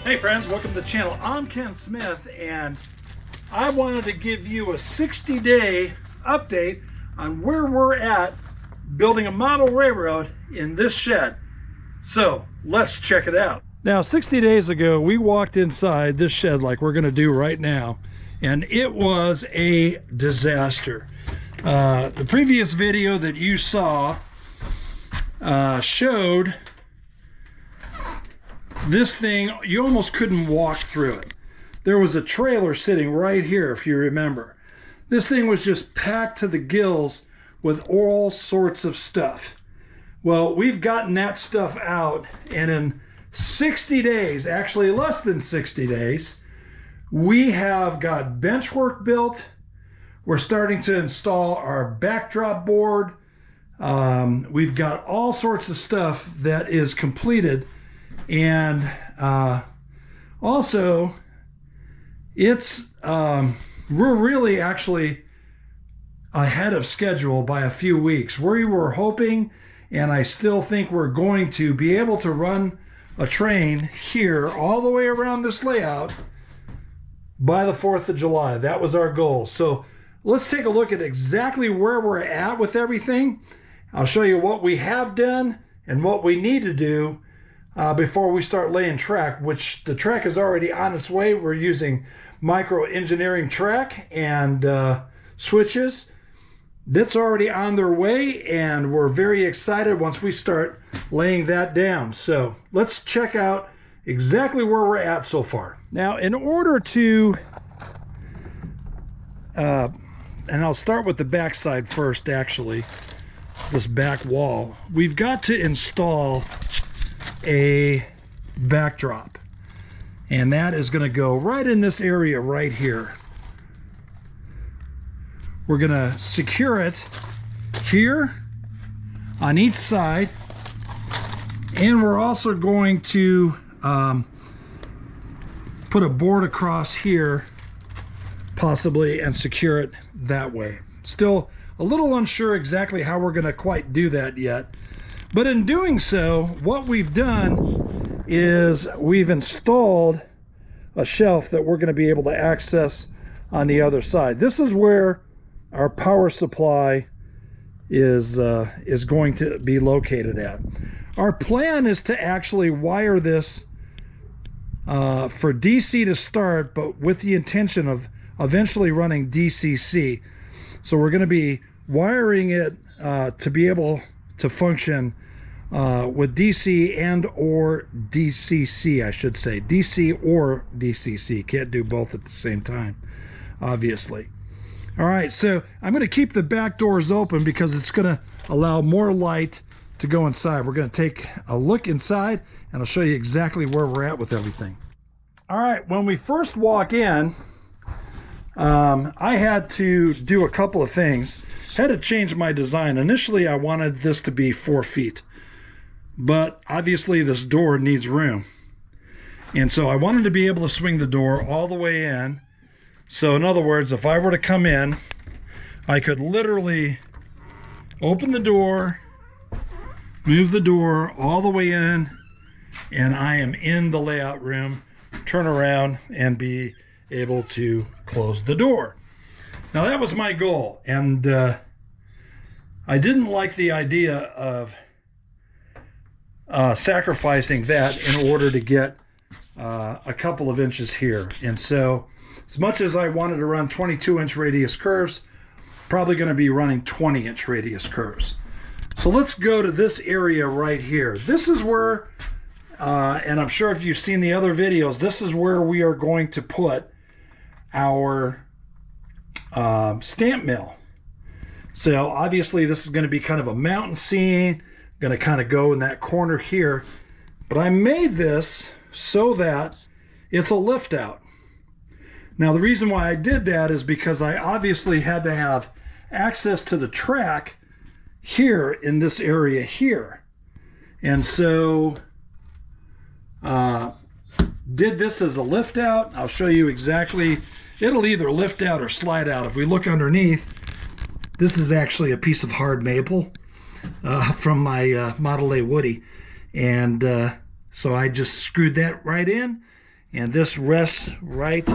Hey friends, welcome to the channel. I'm Ken Smith, and I wanted to give you a 60-day update on where we're at building a model railroad in this shed. So let's check it out. Now, 60 days ago, we walked inside this shed like we're gonna do right now, and it was a disaster. The previous video that you saw showed this thing. You almost couldn't walk through it. There was a trailer sitting right here, if you remember. This thing was just packed to the gills with all sorts of stuff. Well, we've gotten that stuff out, and in 60 days, actually less than 60 days, we have got Benchwork built. We're starting to install our backdrop board. We've got all sorts of stuff that is completed. And also, it's we're really actually ahead of schedule by a few weeks. We were hoping, and I still think we're going to be able to run a train here all the way around this layout by the 4th of July. That was our goal. So let's take a look at exactly where we're at with everything. I'll show you what we have done and what we need to do before we start laying track, which the track is already on its way. We're using micro engineering track and switches. That's already on their way, and we're very excited once we start laying that down. So let's check out exactly where we're at so far. Now, in order to, and I'll start with the back side first, actually, this back wall. We've got to install a backdrop, and that is going to go right in this area right here. We're going to secure it here on each side, and we're also going to put a board across here possibly and secure it that way. Still a little unsure exactly how we're going to quite do that yet. But in doing so, what we've done is we've installed a shelf that we're going to be able to access on the other side. This is where our power supply is going to be located at. Our plan is to actually wire this for DC to start, but with the intention of eventually running DCC. So we're going to be wiring it to be able to function with DC and or DCC, I should say. DC or DCC. Can't do both at the same time, obviously. All right, so I'm going to keep the back doors open because it's going to allow more light to go inside. We're going to take a look inside, and I'll show you exactly where we're at with everything. All right, when we first walk in, I had to do a couple of things. Had to change my design. Initially, I wanted this to be 4 feet, but obviously this door needs room. And so I wanted to be able to swing the door all the way in. So in other words, if I were to come in, I could literally open the door, move the door all the way in, and I am in the layout room, turn around, and be able to close the door. Now that was my goal, and I didn't like the idea of sacrificing that in order to get a couple of inches here. And so as much as I wanted to run 22-inch radius curves, probably going to be running 20-inch radius curves. So let's go to this area right here. This is where, and I'm sure if you've seen the other videos, this is where we are going to put our stamp mill. So obviously this is going to be kind of a mountain scene, going to kind of go in that corner here, but I made this so that it's a lift out. Now the reason why I did that is because I obviously had to have access to the track here in this area here, and so did this as a lift out. I'll show you exactly. It'll either lift out or slide out. If we look underneath, this is actually a piece of hard maple from my Model A Woody, and so I just screwed that right in, and this rests right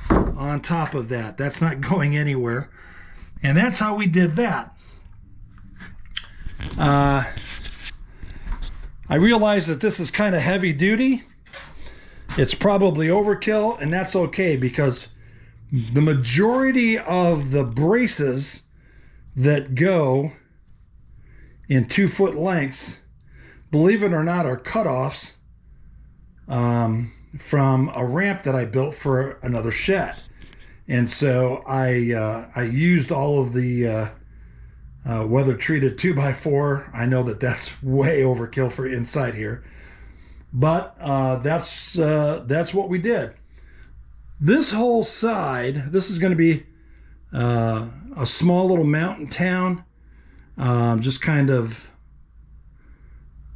on top of that. That's not going anywhere. And that's how we did that. I realize that this is kind of heavy duty. It's probably overkill, and that's okay, because the majority of the braces that go in 2-foot lengths, believe it or not, are cutoffs from a ramp that I built for another shed. And so I used all of the weather treated 2x4. I know that that's way overkill for inside here, but that's what we did. This whole side, this is going to be a small little mountain town, just kind of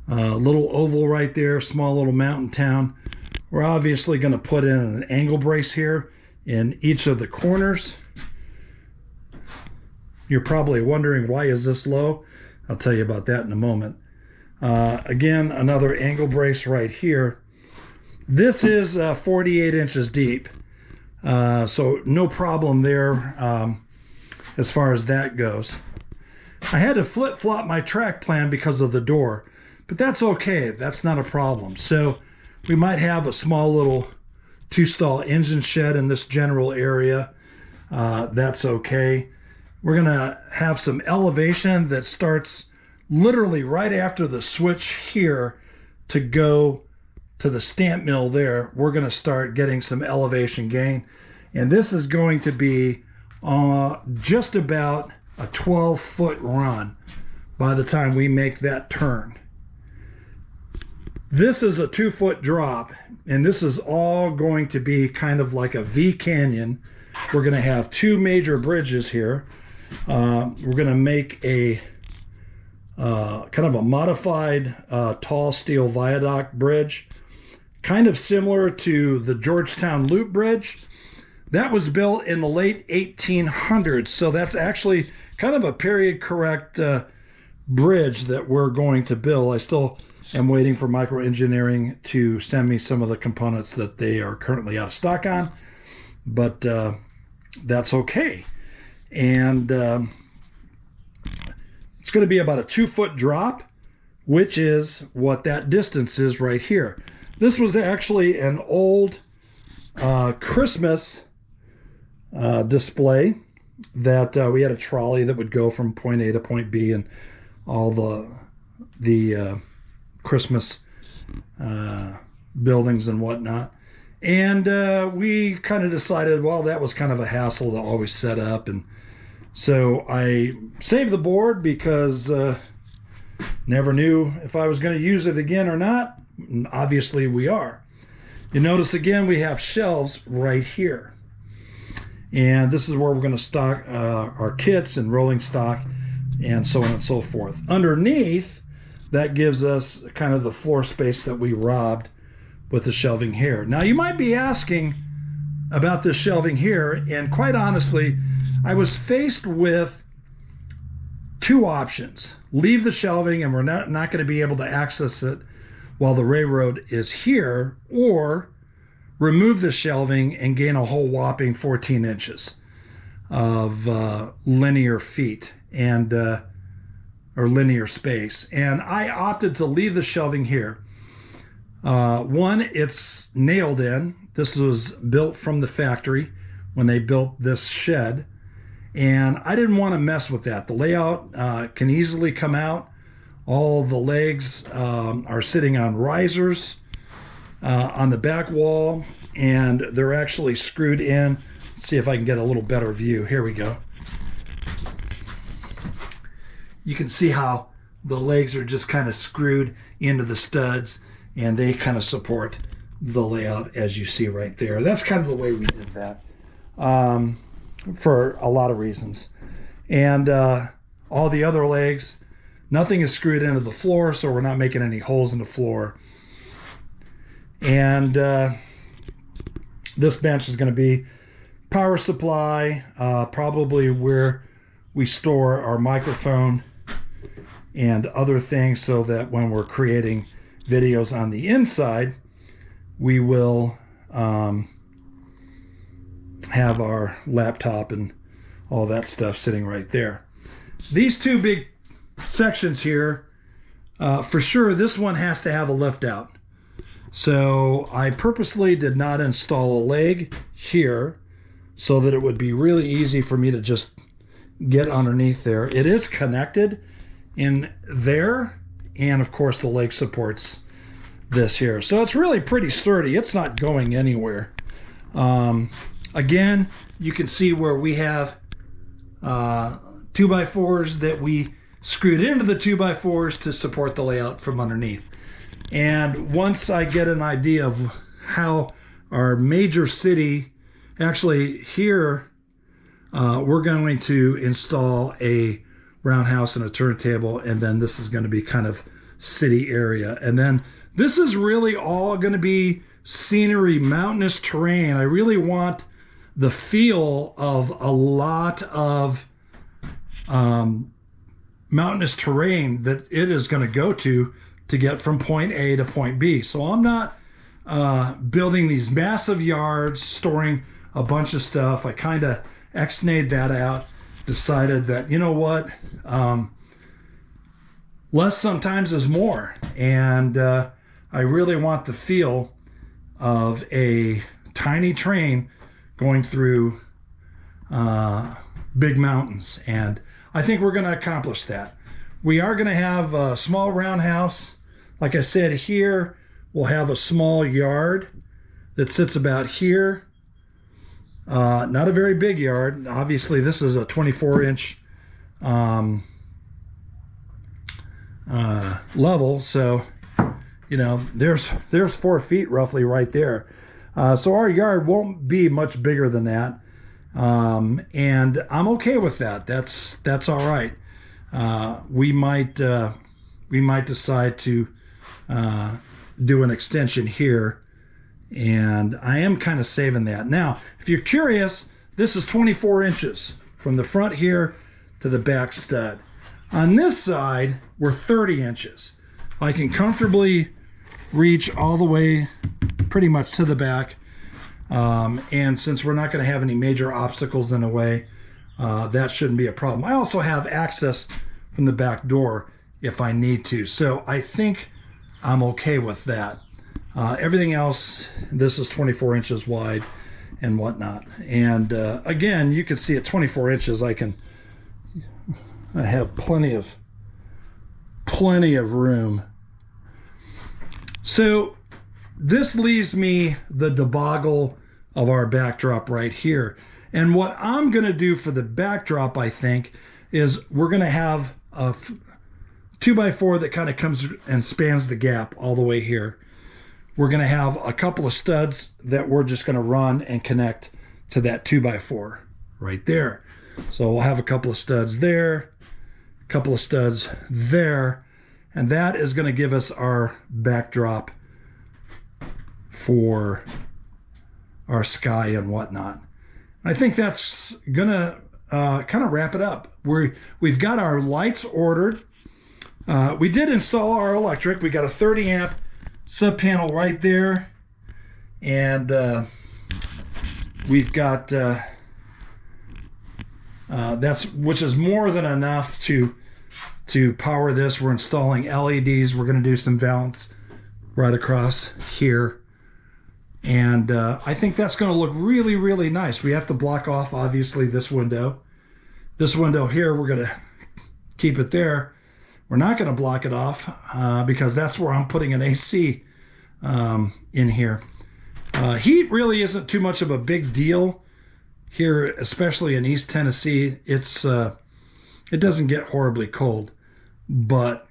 a little oval right there, small little mountain town. We're obviously going to put in an angle brace here in each of the corners. You're probably wondering, why is this low? I'll tell you about that in a moment. Again, another angle brace right here. This is 48 inches deep, so no problem there as far as that goes. I had to flip-flop my track plan because of the door, but that's okay. That's not a problem. So we might have a small little 2-stall engine shed in this general area. That's okay. We're gonna have some elevation that starts literally right after the switch here to go to the stamp mill there. We're gonna start getting some elevation gain, and this is going to be just about a 12-foot run by the time we make that turn. This is a 2-foot drop, and this is all going to be kind of like a V canyon. We're going to have 2 major bridges here. We're going to make a kind of a modified tall steel viaduct bridge, kind of similar to the Georgetown Loop Bridge. That was built in the late 1800s, so that's actually kind of a period correct bridge that we're going to build. I still am waiting for Microengineering to send me some of the components that they are currently out of stock on, but that's okay. And it's going to be about a 2-foot drop, which is what that distance is right here. This was actually an old Christmas display that we had a trolley that would go from point A to point B, and all the Christmas buildings and whatnot. And we kind of decided, well, that was kind of a hassle to always set up, and so I saved the board because never knew if I was going to use it again or not. And obviously we are. You notice again we have shelves right here, and this is where we're going to stock our kits and rolling stock and so on and so forth. Underneath, that gives us kind of the floor space that we robbed with the shelving here. Now you might be asking about this shelving here, and quite honestly, I was faced with 2 options. Leave the shelving and we're not going to be able to access it while the railroad is here, or remove the shelving and gain a whole whopping 14 inches of linear feet and or linear space. And I opted to leave the shelving here. One, it's nailed in. This was built from the factory when they built this shed, and I didn't want to mess with that. The layout can easily come out. All the legs are sitting on risers on the back wall, and they're actually screwed in. Let's see if I can get a little better view. Here we go. You can see how the legs are just kind of screwed into the studs, and they kind of support the layout as you see right there. That's kind of the way we did that for a lot of reasons. And all the other legs, nothing is screwed into the floor, so we're not making any holes in the floor. And this bench is going to be power supply, probably where we store our microphone and other things, so that when we're creating videos on the inside, we will have our laptop and all that stuff sitting right there. These two big sections here, for sure, this one has to have a lift out. So I purposely did not install a leg here so that it would be really easy for me to just get underneath there. It is connected in there, and of course the leg supports this here. So it's really pretty sturdy. It's not going anywhere. Again, you can see where we have 2x4s that we screwed into the 2x4s to support the layout from underneath. And once I get an idea of how our major city, actually here, we're going to install a roundhouse and a turntable, and then this is going to be kind of city area. And then this is really all going to be scenery, mountainous terrain. I really want the feel of a lot of mountainous terrain that it is going to go to get from point A to point B. So I'm not building these massive yards, storing a bunch of stuff. I kind of ex-nayed that out, decided that, you know what, less sometimes is more. And I really want the feel of a tiny train going through big mountains. And I think we're going to accomplish that. We are going to have a small roundhouse. Like I said, here we'll have a small yard that sits about here. Not a very big yard. Obviously, this is a 24-inch level. So, you know, there's 4 feet roughly right there. So our yard won't be much bigger than that. And I'm okay with that. That's all right. We might decide to do an extension here, and I am kind of saving that. Now, if you're curious, this is 24 inches from the front here to the back stud. On this side, we're 30 inches. I can comfortably reach all the way pretty much to the back. And since we're not going to have any major obstacles in the way, that shouldn't be a problem. I also have access from the back door if I need to. So I think I'm okay with that. Everything else, this is 24 inches wide and whatnot. And again, you can see at 24 inches, I have plenty of room. So this leaves me the debacle of our backdrop right here. And what I'm going to do for the backdrop, I think, is we're going to have a 2x4 that kind of comes and spans the gap all the way here. We're going to have a couple of studs that we're just going to run and connect to that 2x4 right there. So we'll have a couple of studs there, a couple of studs there, and that is going to give us our backdrop for our sky and whatnot. I think that's gonna kind of wrap it up. We've got our lights ordered. We did install our electric. We got a 30 amp sub panel right there, and we've got which is more than enough to power this. We're installing LEDs. We're going to do some valance right across here. And I think that's going to look really, really nice. We have to block off, obviously, this window. This window here, we're going to keep it there. We're not going to block it off because that's where I'm putting an AC in here. Heat really isn't too much of a big deal here, especially in East Tennessee. It doesn't get horribly cold, but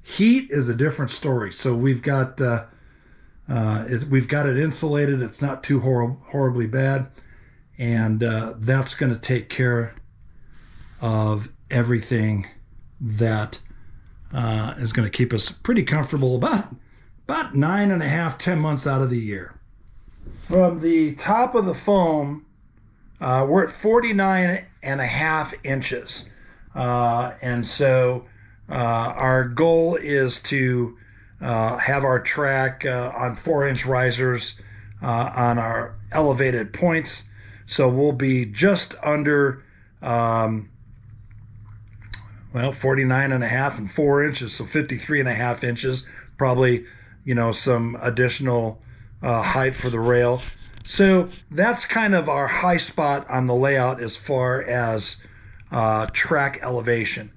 heat is a different story. So we've got it insulated. It's not too horribly bad, and that's going to take care of everything that is going to keep us pretty comfortable about 9.5, 10 months out of the year. From the top of the foam, we're at 49.5 inches, and so our goal is to have our track on 4-inch risers on our elevated points. So we'll be just under, 49 and a half and 4 inches, so 53 and a half inches, probably, some additional height for the rail. So that's kind of our high spot on the layout as far as track elevation.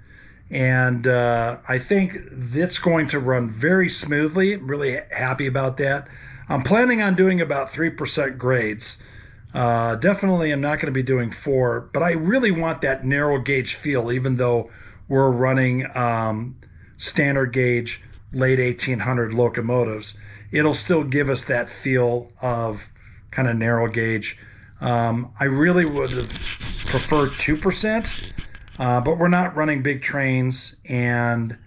And I think it's going to run very smoothly. I'm really happy about that. I'm planning on doing about 3% grades. Definitely I'm not going to be doing 4, but I really want that narrow gauge feel, even though we're running standard gauge late 1800 locomotives. It'll still give us that feel of kind of narrow gauge. I really would have preferred 2%, but we're not running big trains, and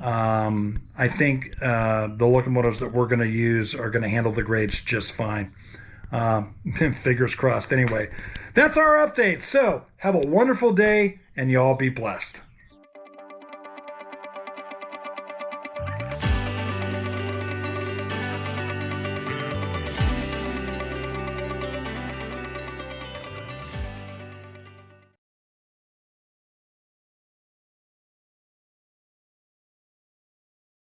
I think the locomotives that we're going to use are going to handle the grades just fine. Fingers crossed. Anyway, that's our update. So have a wonderful day, and you all be blessed.